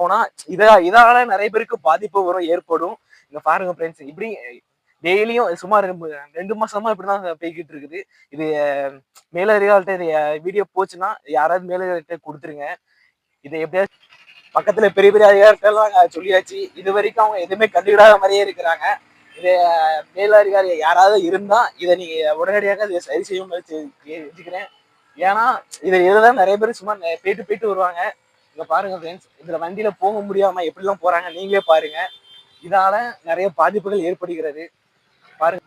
போனா இதால நிறைய பேருக்கு பாதிப்பு வரும் ஏற்படும். இங்க பாருங்க ஃப்ரெண்ட்ஸ், இப்படி டெய்லியும் சுமார் 2 மாசமா இப்படிதான் போய்கிட்டு இருக்குது. இது மேலதிகாரிகள்ட்ட இது வீடியோ போச்சுன்னா யாராவது மேலதிகாரிகிட்ட கொடுத்துருங்க. இதை எப்படியாவது பக்கத்துல பெரிய பெரிய அதிகாரிகள்லாம் சொல்லியாச்சு. இது வரைக்கும் அவங்க எதுவுமே கண்டுக்கிடாத மாதிரியே இருக்கிறாங்க. இது மேலதிகாரி யாராவது இருந்தா இதை நீங்க உடனடியாக இதை சரி செய்யும் வச்சுக்கிறேன். ஏன்னா இதுதான் நிறைய பேர் சும்மா போயிட்டு போயிட்டு வருவாங்க. இங்க பாருங்க ஃப்ரெண்ட்ஸ், இதுல வண்டியில போக முடியாம எப்படிலாம் போறாங்க நீங்களே பாருங்க. இதால நிறைய பாதிப்புகள் ஏற்படுகிறது. பாருங்க.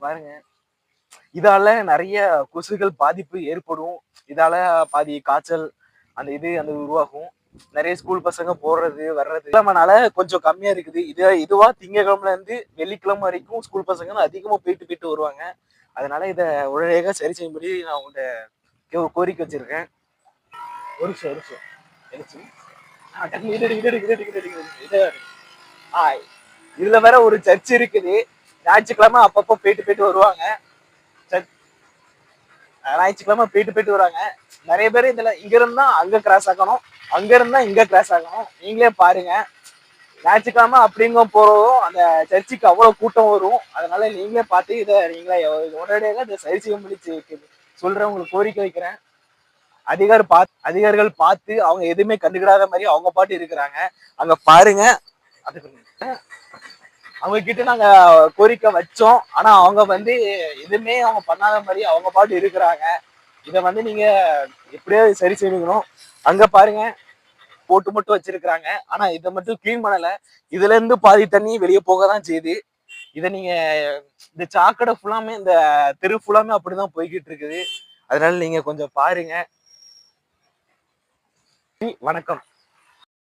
பாருங்க, இதால நிறைய கொசுகள் பாதிப்பு ஏற்படும். இதால பாதி காய்ச்சல் அந்த உருவாகும். நிறைய ஸ்கூல் பசங்க போடுறது வர்றது கிழமைனால கொஞ்சம் கம்மியா இருக்குது. இதுவா திங்கக்கிழமைல இருந்து வெள்ளிக்கிழமை வரைக்கும் ஸ்கூல் பசங்க அதிகமா போயிட்டு போயிட்டு வருவாங்க. அதனால இதை உடனடியாக சரி செய்யும்படி நான் உங்கள்கிட்ட கோரிக்கை வச்சிருக்கேன். ஒரு நிமிஷம் இதுல வேற ஒரு சர்ச் இருக்குது. ஞாயிற்றுக்கிழமை அப்பப்போ போயிட்டு போயிட்டு வருவாங்க. ஞாயிற்றுக்கிழமை போயிட்டு போயிட்டு வராங்க. நிறைய பேர் இதுல இங்க இருந்தா அங்க கிராஸ் ஆகணும், அங்க இருந்தா இங்க கிராஸ் ஆகணும். நீங்களே பாருங்க. ஞாயிற்றுக்கிழமை அப்படிங்க போறதும் அந்த சர்ச்சுக்கு அவ்வளவு கூட்டம் வரும். அதனால நீங்களே பார்த்து இதை நீங்களே உடனடியாக இதை சரி செய்ய முடிச்சு சொல்றேன், உங்களுக்கு கோரிக்கை வைக்கிறேன். அதிகாரிகள் பார்த்து அவங்க எதுவுமே கண்டுக்கிடாத மாதிரி அவங்க பாட்டு இருக்கிறாங்க. அங்க பாருங்க. அவங்க கிட்ட நாங்க கோரிக்கை வச்சோம். ஆனா அவங்க எதுவுமே அவங்க பண்ணாத மாதிரி அவங்க பாட்டு இருக்கிறாங்க. இதை நீங்க எப்படியாவது சரி செய்யணும். அங்க பாருங்க, போட்டு மட்டும் வச்சிருக்கிறாங்க. ஆனா இதை மட்டும் கிளீன் பண்ணல. இதுல இருந்து பாதி தண்ணி வெளியே போகதான் செய்யுது. இதை நீங்க இந்த சாக்கடை ஃபுல்லாமே இந்த தெரு ஃபுல்லாமே அப்படிதான் போய்கிட்டு இருக்குது. அதனால நீங்க கொஞ்சம் பாருங்க. வணக்கம்.